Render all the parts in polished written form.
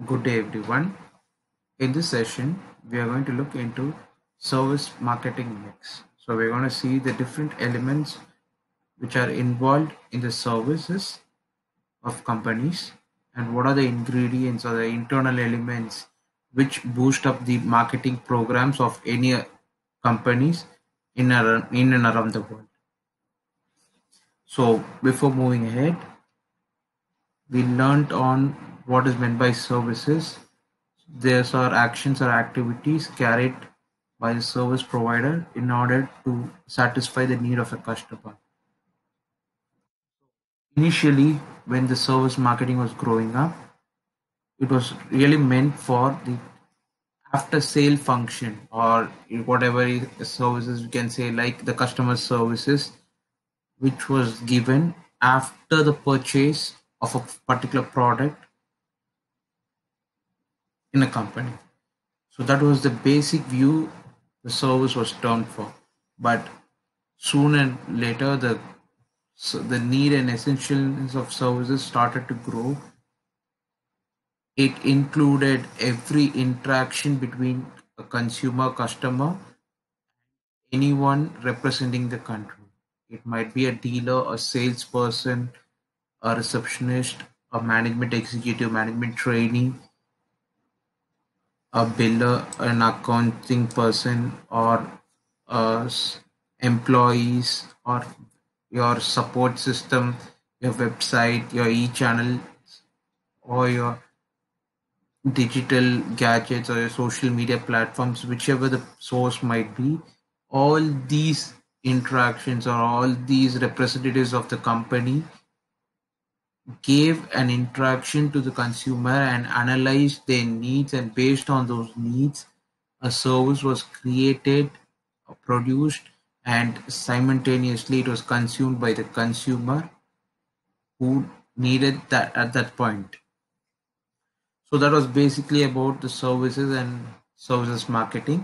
Good day, everyone. In this session, we are going to look into service marketing mix. So, we're going to see the different elements which are involved in the services of companies and what are the ingredients or the internal elements which boost up the marketing programs of any companies in and around the world. So, before moving ahead, we learned on what is meant by services. These are actions or activities carried by the service provider in order to satisfy the need of a customer. Initially, when the service marketing was growing up, it was really meant for the after sale function or whatever services you can say, like the customer services, which was given after the purchase of a particular product in a company. So that was the basic view the service was termed for. But soon and later, the need and essentialness of services started to grow. It included every interaction between a consumer, customer, anyone representing the country. It might be a dealer, a salesperson, a receptionist, a management executive, management trainee, a biller, an accounting person, or employees, or your support system, your website, your e-channel, or your digital gadgets or your social media platforms, whichever the source might be. All these interactions or all these representatives of the company gave an interaction to the consumer and analyzed their needs, and based on those needs a service was created, produced, and simultaneously it was consumed by the consumer who needed that at that point. So that was basically about the services and services marketing.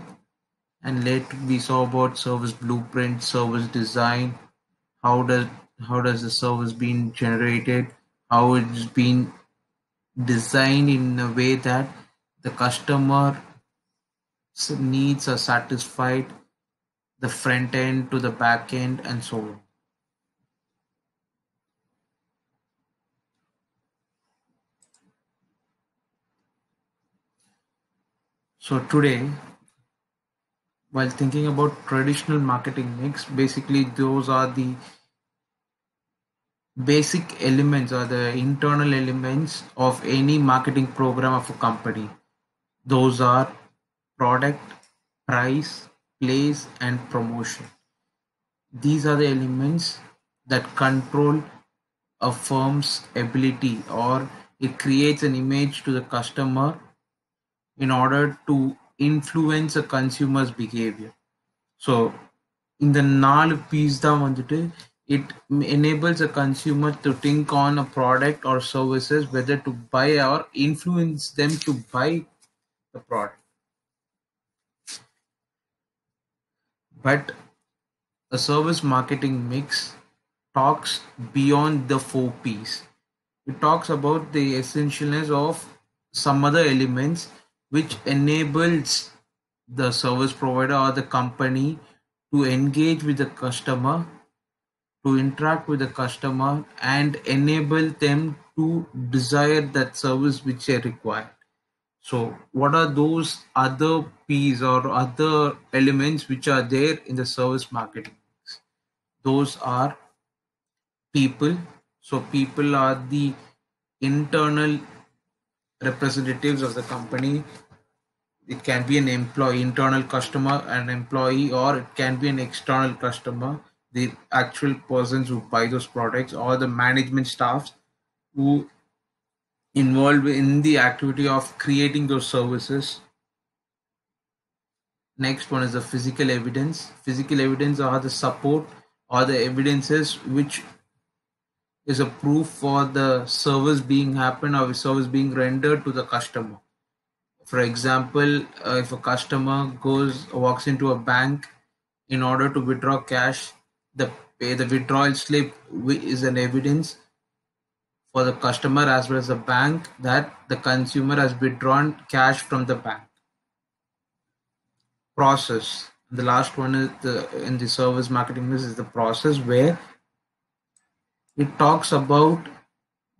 And later we saw about service blueprint, service design, how does the service being generated, how it's been designed in a way that the customer needs are satisfied, the front end to the back end, and so on. So today, while thinking about traditional marketing mix, basically those are the basic elements or the internal elements of any marketing program of a company. Those are product, price, place, and promotion. These are the elements that control a firm's ability, or it creates an image to the customer in order to influence a consumer's behavior. So இந்த 4 piece தான் வந்துட்டு it enables a consumer to think on a product or services, whether to buy or influence them to buy the product. But a service marketing mix talks beyond the 4 P's. It talks about the essentialness of some other elements which enables the service provider or the company to engage with the customer, to interact with the customer, and enable them to desire that service which they require. So what are those other P's or other elements which are there in the service marketing? Those are people. So people are the internal representatives of the company. It can be an employee, internal customer, an employee, or it can be an external customer, the actual persons who buy those products, or the management staffs who involved in the activity of creating those services. Next one is the physical evidence. Physical evidence are the support or the evidences which is a proof for the service being happen or service being rendered to the customer. For example, if a customer walks into a bank in order to withdraw cash, the withdrawal slip is an evidence for the customer as well as the bank that the consumer has withdrawn cash from the bank. Process. The last one is in the service marketing is the process, where it talks about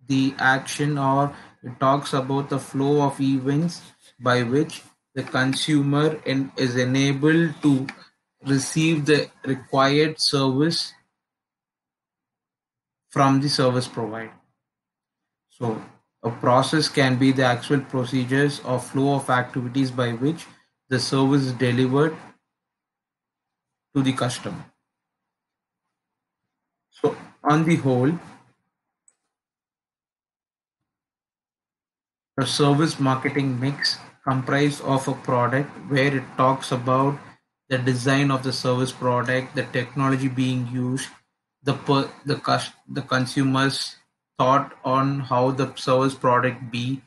the action, or it talks about the flow of events by which the consumer is enabled to receive the required service from the service provider. So a process can be the actual procedures or flow of activities by which the service is delivered to the customer. So on the whole, a service marketing mix comprised of a product where it talks about the design of the service product, the technology being used, the consumer's thought on how the service product be,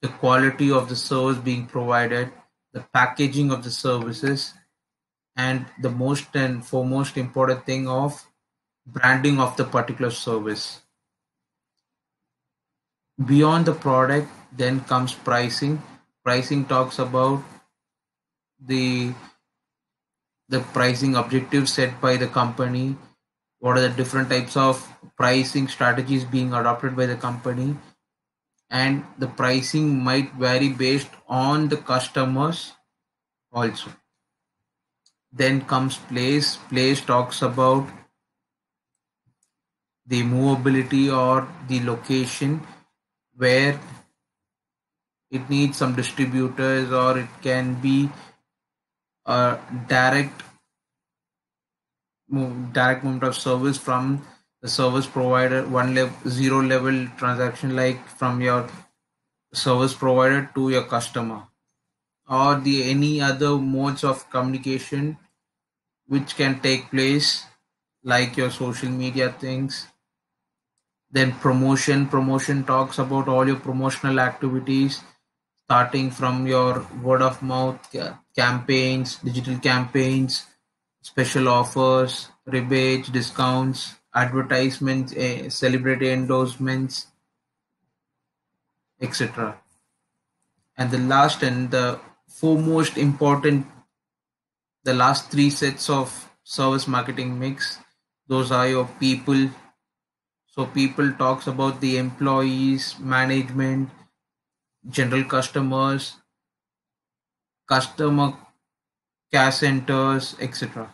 the quality of the service being provided, the packaging of the services, and the most and foremost important thing of branding of the particular service. Beyond the product, then comes pricing. Pricing talks about the the pricing objectives set by the company. What are the different types of pricing strategies being adopted by the company, and the pricing might vary based on the customers also. Then comes place. Place talks about the movability or the location where it needs some distributors, or it can be a direct movement of service from the service provider, one level zero level transaction, like from your service provider to your customer, or the any other modes of communication which can take place, like your social media things. Then promotion talks about all your promotional activities, starting from your word of mouth campaigns, digital campaigns, special offers, rebates, discounts, advertisements, celebrity endorsements, etc. And the last and the foremost important, the last three sets of service marketing mix, those are your people. So people talks about the employees, management, general customers, customer care centers, etc.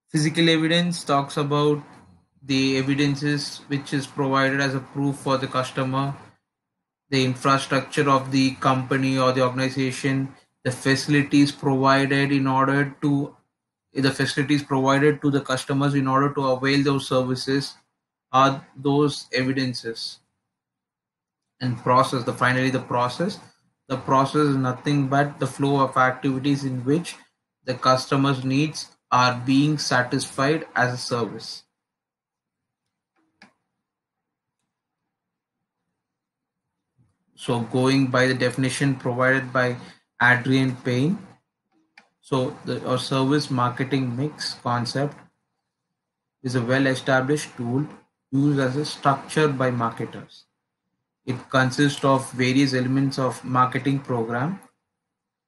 Physical evidence talks about the evidences which is provided as a proof for the customer, the infrastructure of the company or the organization, the facilities provided in order to the facilities provided to the customers in order to avail those services are those evidences. And process, the process is nothing but the flow of activities in which the customer's needs are being satisfied as a service. So going by the definition provided by Adrian Payne, so our service marketing mix concept is a well-established tool used as a structure by marketers. It consists of various elements of marketing program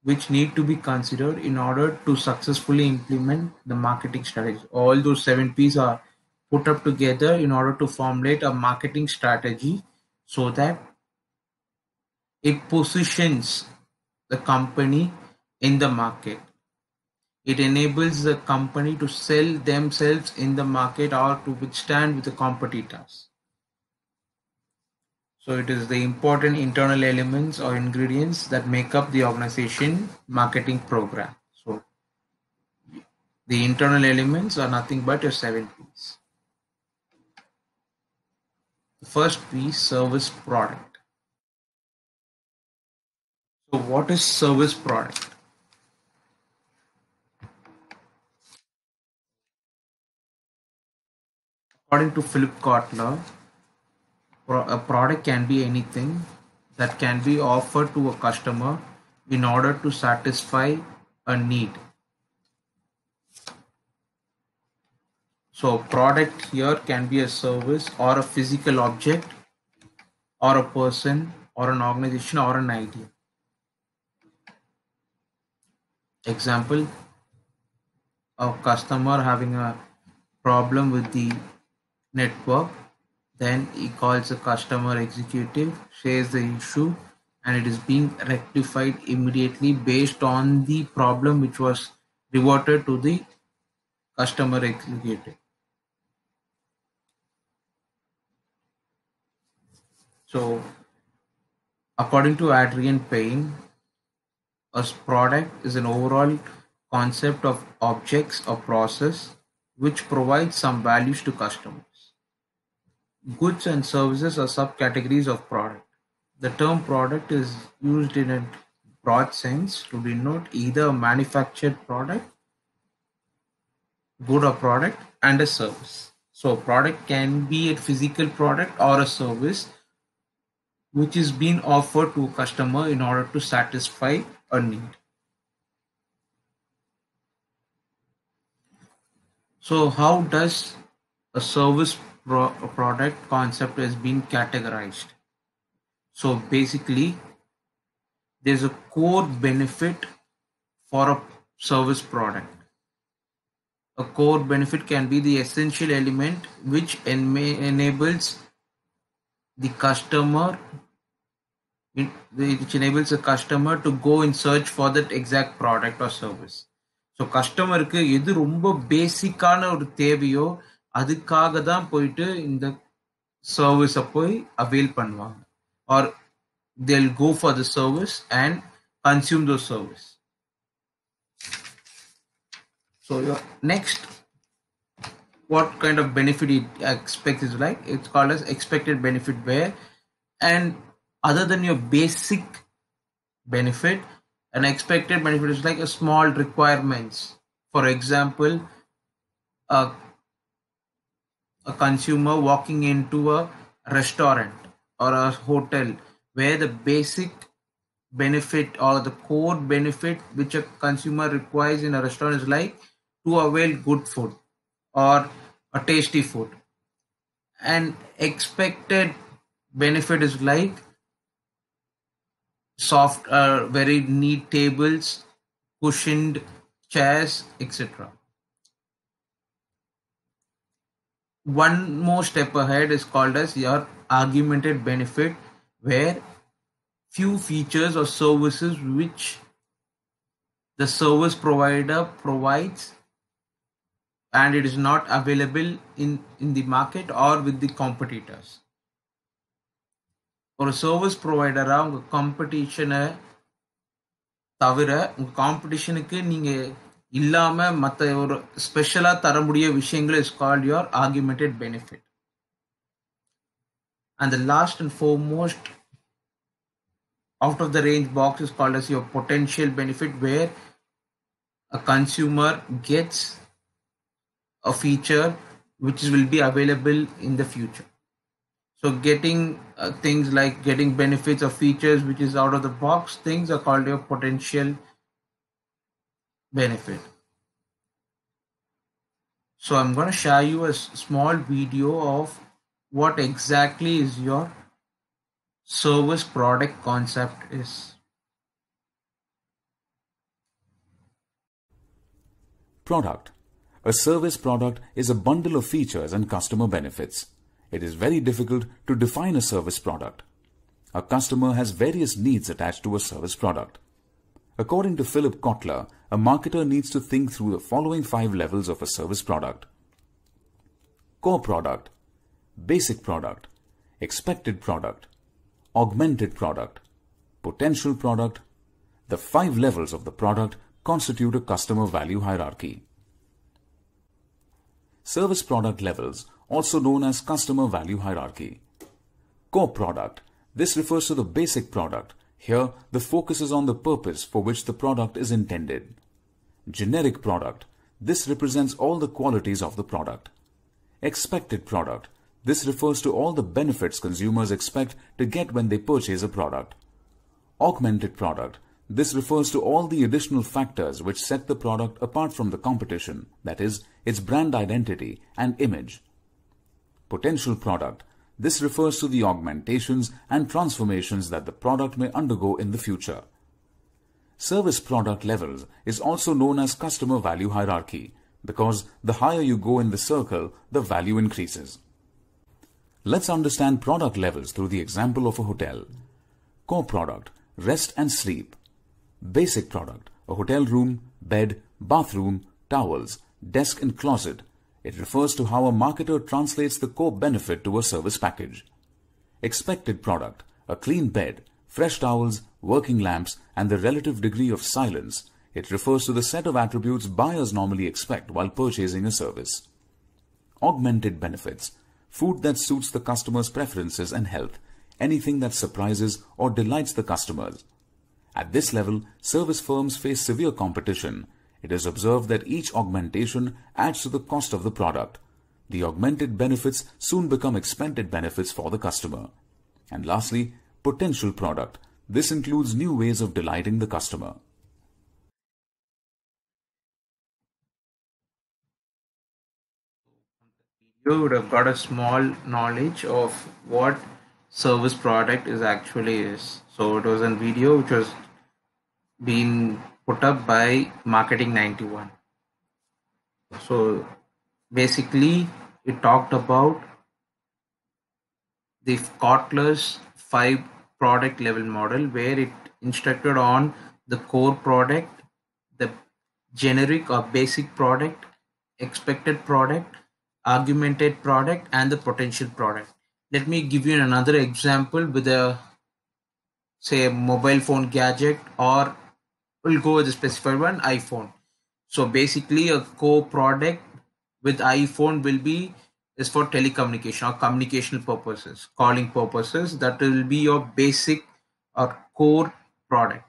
which need to be considered in order to successfully implement the marketing strategy. All those 7 P's are put up together in order to formulate a marketing strategy so that it positions the company in the market. It enables the company to sell themselves in the market or to withstand with the competitors. So it is the important internal elements or ingredients that make up the organization marketing program. So the internal elements are nothing but your 7 P's. The first P, service product. So what is service product? According to Philip Kotler, a product can be anything that can be offered to a customer in order to satisfy a need. So product here can be a service or a physical object or a person or an organization or an idea. Example, a customer having a problem with the network, then he calls a customer executive, shares the issue, and it is being rectified immediately based on the problem which was reverted to the customer executive. So, according to Adrian Payne, a product is an overall concept of objects or process which provides some values to customers. Goods and services are subcategories of product. The term product is used in a broad sense to denote either a manufactured product, good or product, and a service. So, product can be a physical product or a service which is being offered to a customer in order to satisfy a need. So, how does a service product concept has been categorized? So, basically, there's a core benefit for a service product. A core benefit can be the essential element which enables the customer, which enables a customer to go and search for that exact product or service. So கஸ்டமருக்கு எது ரொம்ப பேசிக்கான ஒரு தேவையோ அதுக்காக தான் போயிட்டு இந்த சர்வீஸை போய் அவைல் பண்ணுவாங்க, R they'll go for the service and consume those service. So your next, what kind of benefit it expects is like, it's called as expected benefit, where, and other than your basic benefit, an expected benefit is like a small requirements. For example, a consumer walking into a restaurant or a hotel where the basic benefit or the core benefit which a consumer requires in a restaurant is like to avail good food or a tasty food. And expected benefit is like soft, very neat tables, cushioned chairs, etc. One more step ahead is called as your augmented benefit, where few features or services which the service provider provides and it is not available in the market or with the competitors. ஒரு service ப்ரொவைடரா உங்க காம்படிஷனை தவிர உங்க காம்படிஷனுக்கு நீங்க இல்லாம மற்ற ஒரு ஸ்பெஷலா தர முடிய விஷயங்கள் is called your augmented benefit. And the last and foremost out of the range box is called as your potential benefit, where a consumer gets a feature which will be available in the future. So getting things like getting benefits or features which is out of the box things are called your potential benefit. So I'm going to share you a small video of what exactly is your service product concept is. Product. A service product is a bundle of features and customer benefits. It is very difficult to define a service product. A customer has various needs attached to a service product. According to Philip Kotler, a marketer needs to think through the following 5 levels of a service product: core product, basic product, expected product, augmented product, potential product. The 5 levels of the product constitute a customer value hierarchy. Service product levels, also known as customer value hierarchy. Core product. This refers to the basic product. Here, the focus is on the purpose for which the product is intended. Generic product. This represents all the qualities of the product. Expected product. This refers to all the benefits consumers expect to get when they purchase a product. Augmented product. This refers to all the additional factors which set the product apart from the competition, that is, its brand identity and image. Potential product. This refers to the augmentations and transformations that the product may undergo in the future. Service product levels is also known as customer value hierarchy because the higher you go in the circle, the value increases. Let's understand product levels through the example of a hotel. Core product, rest and sleep. Basic product, a hotel room, bed, bathroom, towels, desk and closet. It refers to how a marketer translates the core benefit to a service package. Expected product, a clean bed, fresh towels, working lamps, and the relative degree of silence. It refers to the set of attributes buyers normally expect while purchasing a service. Augmented benefits, food that suits the customer's preferences and health, anything that surprises or delights the customers. At this level, service firms face severe competition. It is observed that each augmentation adds to the cost of the product. The augmented benefits soon become expended benefits for the customer. And lastly, potential product. This includes new ways of delighting the customer. You would have got a small knowledge of what service product is actually is. So it was a video which was being put up by Marketing 91. So basically it talked about the Kotler's 5 product level model, where it instructed on the core product, the generic or basic product, expected product, augmented product, and the potential product. Let me give you another example with a, say, a mobile phone gadget, or we'll go with the specified one, iPhone. So basically a core product with iPhone will be is for telecommunication or communication purposes, calling purposes. That will be your basic or core product.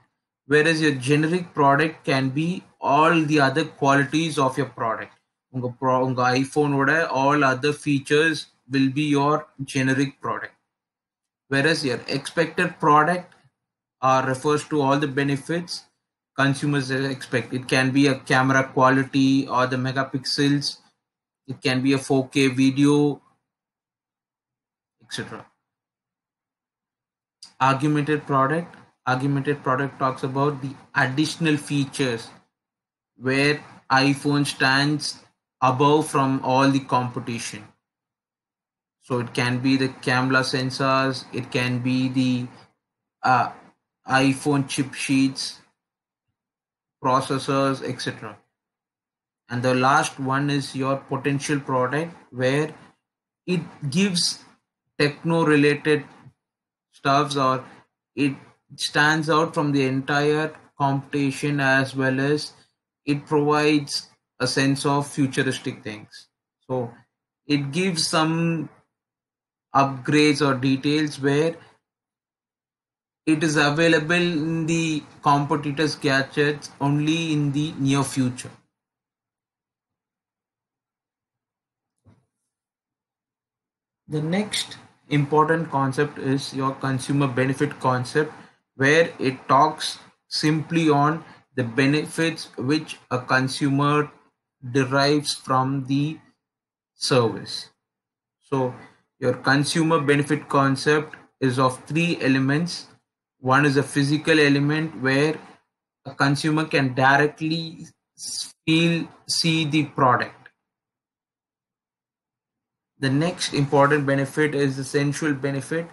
Whereas your generic product can be all the other qualities of your product. Unga iPhone oda all other features will be your generic product. Whereas your expected product refers to all the benefits consumers expect. It can be a camera quality or the megapixels. It can be a 4K video, etc. Augmented product talks about the additional features where iPhone stands above from all the competition. So it can be the camera sensors, it can be the iPhone chip sheets, processors, etc. And the last one is your potential product, where it gives techno related stuffs, or it stands out from the entire competition, as well as it provides a sense of futuristic things. So it gives some upgrades or details where it is available in the competitors' gadgets only in the near future. The next important concept is your consumer benefit concept, where it talks simply on the benefits which a consumer derives from the service. So your consumer benefit concept is of 3 elements. One is a physical element, where a consumer can directly see the product. The next important benefit is the sensual benefit.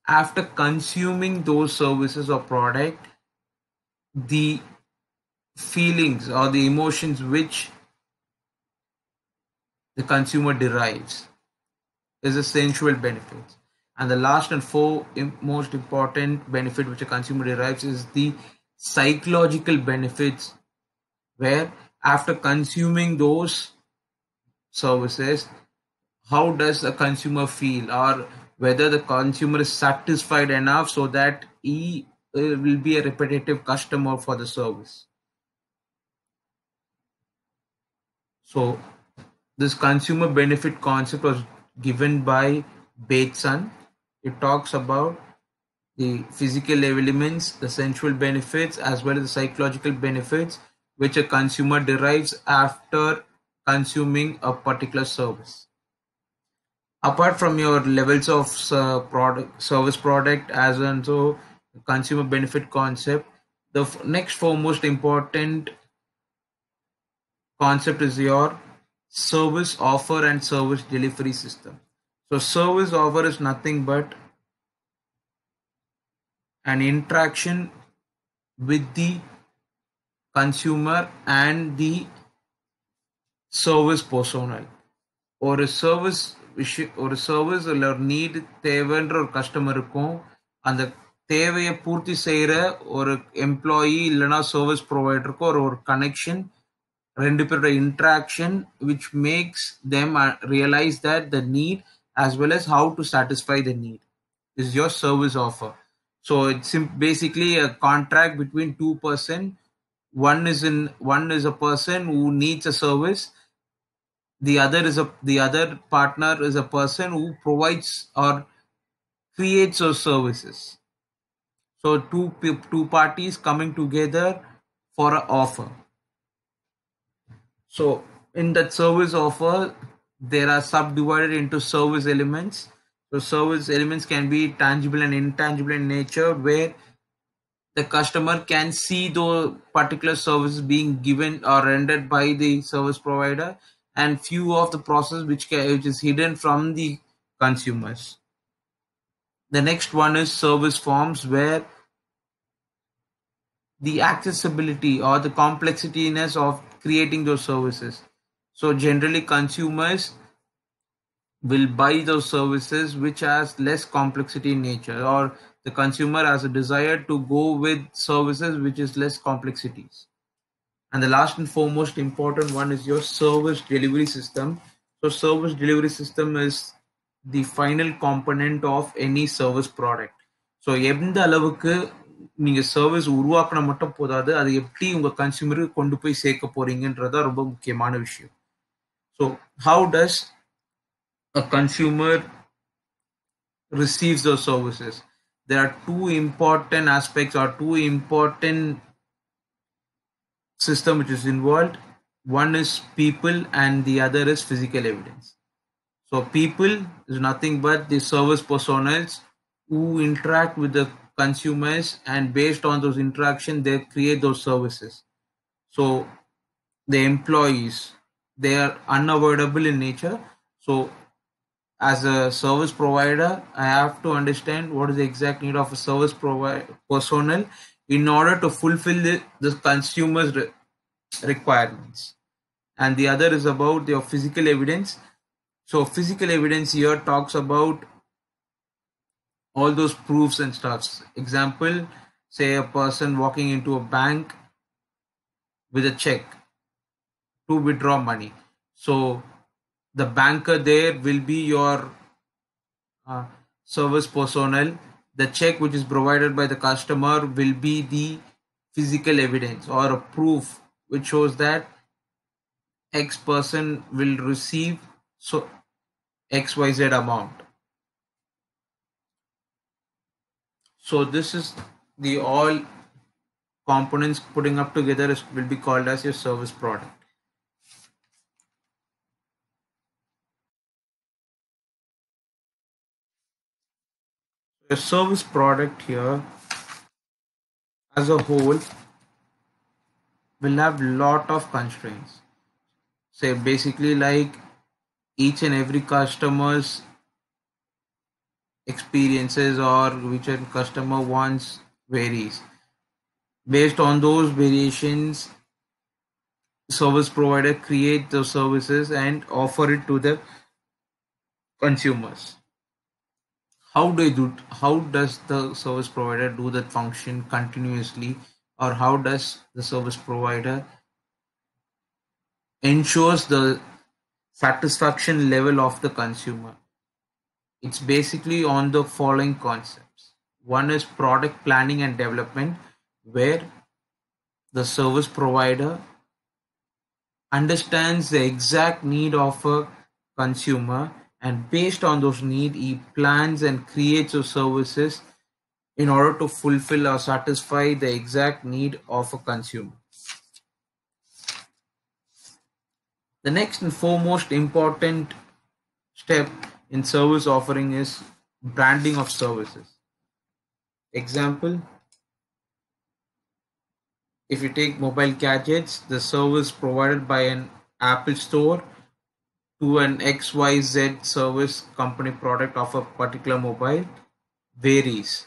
After consuming those services or product, the feelings or the emotions which the consumer derives is a sensual benefit. And the last and most important benefit which a consumer derives is the psychological benefits, where after consuming those services, how does the consumer feel, or whether the consumer is satisfied enough so that he will be a repetitive customer for the service. So this consumer benefit concept was given by Bateson. It talks about the physical elements, the sensual benefits, as well as the psychological benefits which a consumer derives after consuming a particular service. apart from your levels of product, service product, as and so consumer benefit concept, the next foremost important concept is your service offer and service delivery system. So service offer is nothing but an interaction with the consumer and the service personnel. ஒரு service விஷயம், ஒரு service இல்லை ஒரு need தேவைன்ற ஒரு கஸ்டமருக்கும் அந்த தேவையை பூர்த்தி செய்கிற ஒரு எம்ப்ளாயி இல்லைனா சர்வீஸ் ப்ரொவைடருக்கும் ஒரு ஒரு கனெக்ஷன், ரெண்டு பேரோட interaction which makes them realise that the need as well as how to satisfy the need is your service offer. So it's basically a contract between two person. One is a person who needs a service. The other partner is a person who provides or creates those services. So two parties coming together for an offer. So in that service offer, there are subdivided into service elements. So service elements can be tangible and intangible in nature, where the customer can see those particular services being given or rendered by the service provider, and few of the process which is hidden from the consumers. The next one is service forms, where the accessibility or the complexityness of creating those services. So generally consumers will buy those services which has less complexity in nature, or the consumer has a desire to go with services which is less complexities. And the last and foremost important one is your service delivery system. So service delivery system is the final component of any service product. So எந்த அளவுக்கு நீங்க service உருவாக்கின மட்டும் போதாது, அது எப்படி உங்க கன்சியூமருக்கு கொண்டு போய் சேர்க்க போறீங்கன்றதா ரொம்ப முக்கியமான விஷயம். So how does a consumer receives those services? There are two important aspects or two important system which is involved. One is people and the other is physical evidence. So people is nothing but the service personnel who interact with the consumers, and based on those interaction they create those services. So the employees, they are unavoidable in nature. So as a service provider, I have to understand what is the exact need of a service personnel in order to fulfill the consumer's requirements. And the other is about your physical evidence. So physical evidence here talks about all those proofs and stuffs. Example, say a person walking into a bank with a check to withdraw money. So the banker there will be your service personnel. The check which is provided by the customer will be the physical evidence or a proof which shows that X person will receive so XYZ amount. So this is the all components putting up together will be called as your service product. The service product here as a whole will have lot of constraints. Say basically like each and every customer's experiences or which a customer wants varies. Based on those variations, service provider create those services and offer it to the consumers. How does the service provider do that function continuously, or how does the service provider ensures the satisfaction level of the consumer? It's basically on the following concepts. One is product planning and development, where the service provider understands the exact need of a consumer, and based on those needs he plans and creates those services in order to fulfill or satisfy the exact need of a consumer. The next and foremost important step in service offering is branding of services. Example, if you take mobile gadgets, the service provided by an Apple store to an XYZ service company product of a particular mobile varies.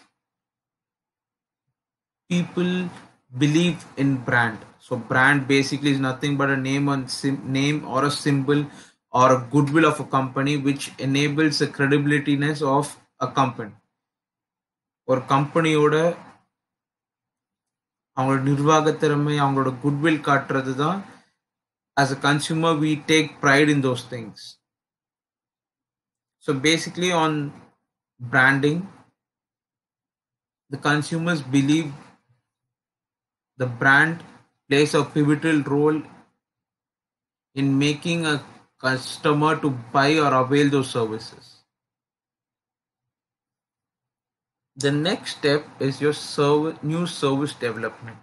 People believe in brand. So brand basically is nothing but a name or a symbol or a goodwill of a company which enables the credibilityness of a company. ஒரு கம்பெனியோட அவங்களோட நிர்வாக திறமை அவங்களோட goodwill காட்டுறது தான். As a consumer we take pride in those things. So basically on branding, the consumers believe the brand plays a pivotal role in making a customer to buy or avail those services. The next step is your new service development.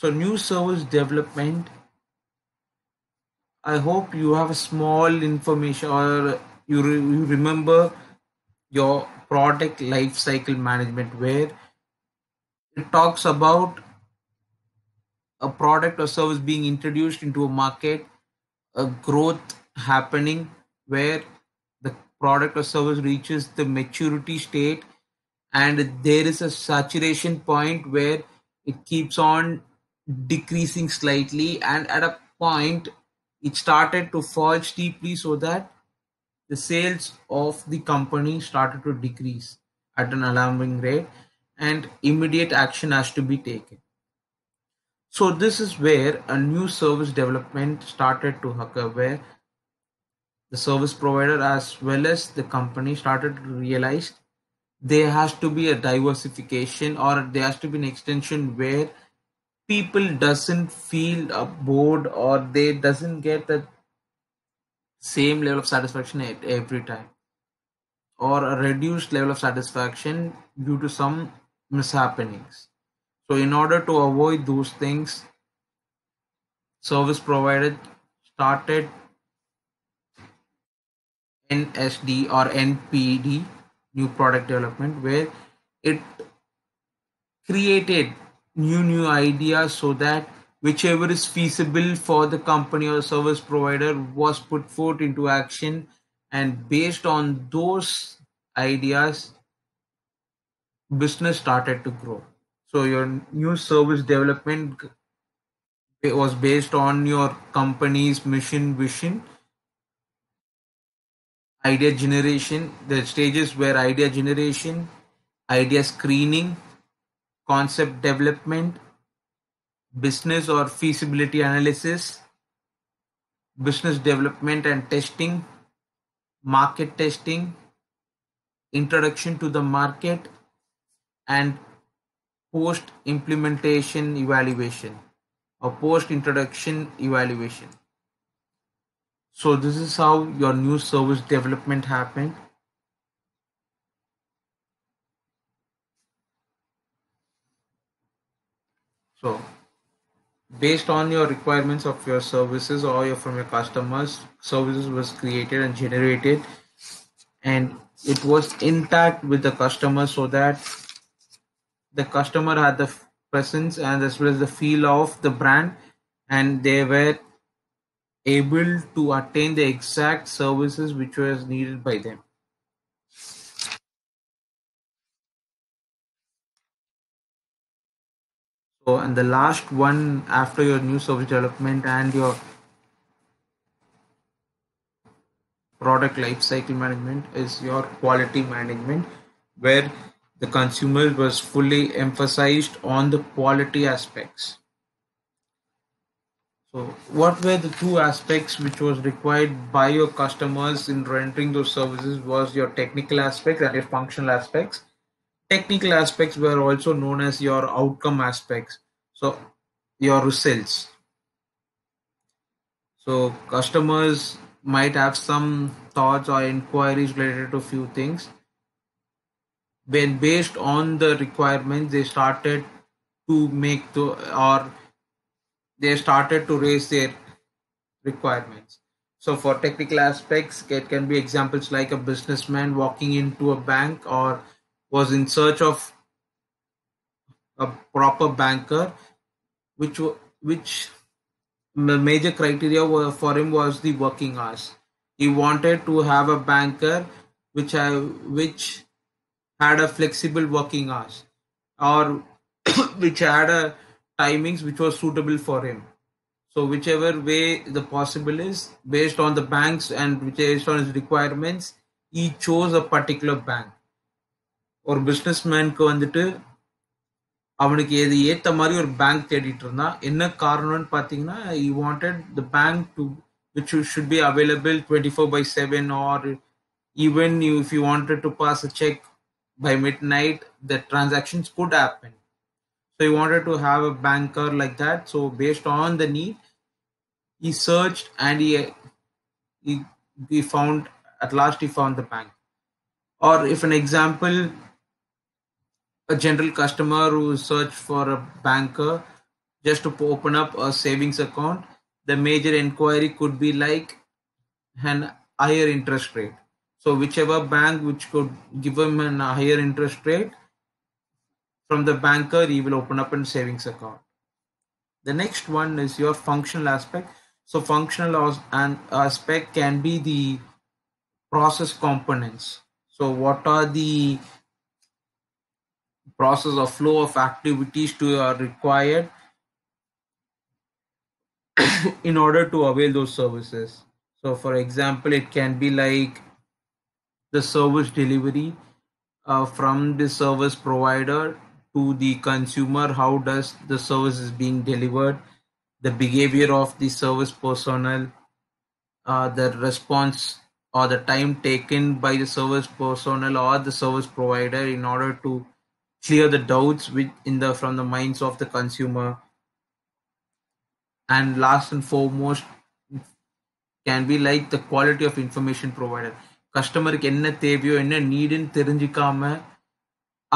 So new service development, I hope you have a small information or you remember your product life cycle management, where it talks about a product or service being introduced into a market, a growth happening where the product or service reaches the maturity state, and there is a saturation point where it keeps on decreasing slightly, and at a point it started to fall steeply, so that the sales of the company started to decrease at an alarming rate and immediate action has to be taken. So this is where a new service development started to occur, where the service provider as well as the company started to realize there has to be a diversification, or there has to be an extension where people doesn't feel bored or they doesn't get the same level of satisfaction at every time, or a reduced level of satisfaction due to some mishappenings. So in order to avoid those things, service provider started NSD or NPD, new product development, where it created new ideas so that whichever is feasible for the company or service provider was put forth into action, and based on those ideas business started to grow. So your new service development was based on your company's mission, vision, idea generation, the stages where idea generation, idea screening, concept development, business or feasibility analysis, business development and testing, market testing, introduction to the market, and post implementation evaluation or post introduction evaluation. So this is how your new service development happened. So based on your requirements of your services or from your customers, services was created and generated, and it was intact with the customer, so that the customer had the presence and as well as the feel of the brand, and they were able to attain the exact services which was needed by them. So, and the last one after your new service development and your product lifecycle management is your quality management, where the consumer was fully emphasized on the quality aspects. So what were the two aspects which was required by your customers in rendering those services was your technical aspects and your functional aspects. Technical aspects were also known as your outcome aspects. So your results. So customers might have some thoughts or inquiries related to a few things. When based on the requirements, they started to make the or they started to raise their requirements. So for technical aspects, it can be examples like a businessman walking into a bank or was in search of a proper banker, which the major criteria for him was the working hours. He wanted to have a banker which had a flexible working hours, or which had a timings which was suitable for him. So whichever way the possible is, based on the banks and based on his requirements, he chose a particular bank. ஒரு பிஸ்னஸ்மேனுக்கு வந்துட்டு அவனுக்கு எது ஏத்த மாதிரி ஒரு bank தேடிட்டு இருந்தான். என்ன காரணம்னு பார்த்தீங்கன்னா, he wanted the bank to which should be available 24/7, or even if you wanted to pass a check by midnight, the transactions could happen. So he wanted to have a banker like that. So based on the need, he searched and he found, at last he found the bank. Or if an example, a general customer who searched for a banker just to open up a savings account, the major inquiry could be like an higher interest rate. So whichever bank which could give him a higher interest rate, from the banker he will open up a savings account. The next one is your functional aspect. So functional aspect can be the process components. So what are the process or flow of activities are required in order to avail those services. So for example, it can be like the service delivery from the service provider to the consumer. How does the service is being delivered, the behavior of the service personnel, the response or the time taken by the service personnel or the service provider in order to clear the doubts from the minds of the consumer. And last and foremost can be like the quality of information provided. கஸ்டமருக்கு என்ன தேவையோ என்ன நீடுன்னு தெரிஞ்சுக்காம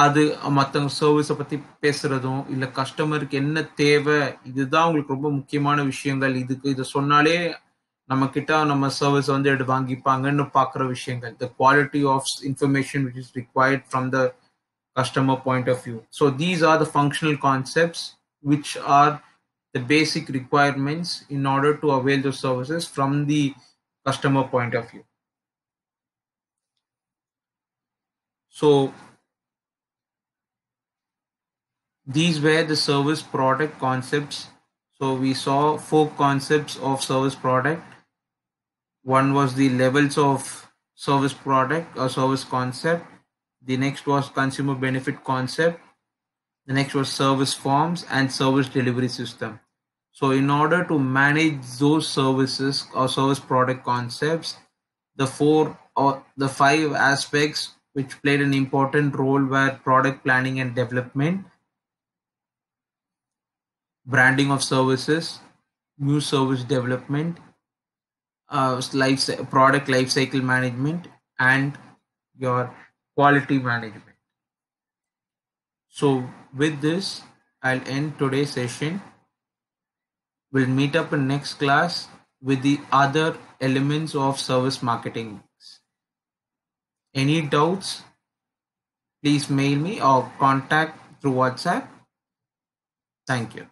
அது மற்றவங்க சர்வீஸை பற்றி பேசுறதும், இல்லை கஸ்டமருக்கு என்ன தேவை, இதுதான் உங்களுக்கு ரொம்ப முக்கியமான விஷயங்கள், இதை சொன்னாலே நம்ம கிட்ட நம்ம சர்வீஸ் வந்து வாங்கிப்பாங்கன்னு பார்க்குற விஷயங்கள். The quality of information which is required from the customer point of view. So these are the functional concepts which are the basic requirements in order to avail those services from the customer point of view. So these were the service product concepts. So we saw 4 concepts of service product. One was the levels of service product or service concept. The next was consumer benefit concept. The next was service forms and service delivery system. So in order to manage those services or service product concepts, the 4 or the 5 aspects which played an important role were product planning and development, branding of services, new service development, product life cycle management, and your quality management. So with this, I'll end today's session. We'll meet up in next class with the other elements of service marketing. Any doubts, please mail me or contact through WhatsApp. Thank you.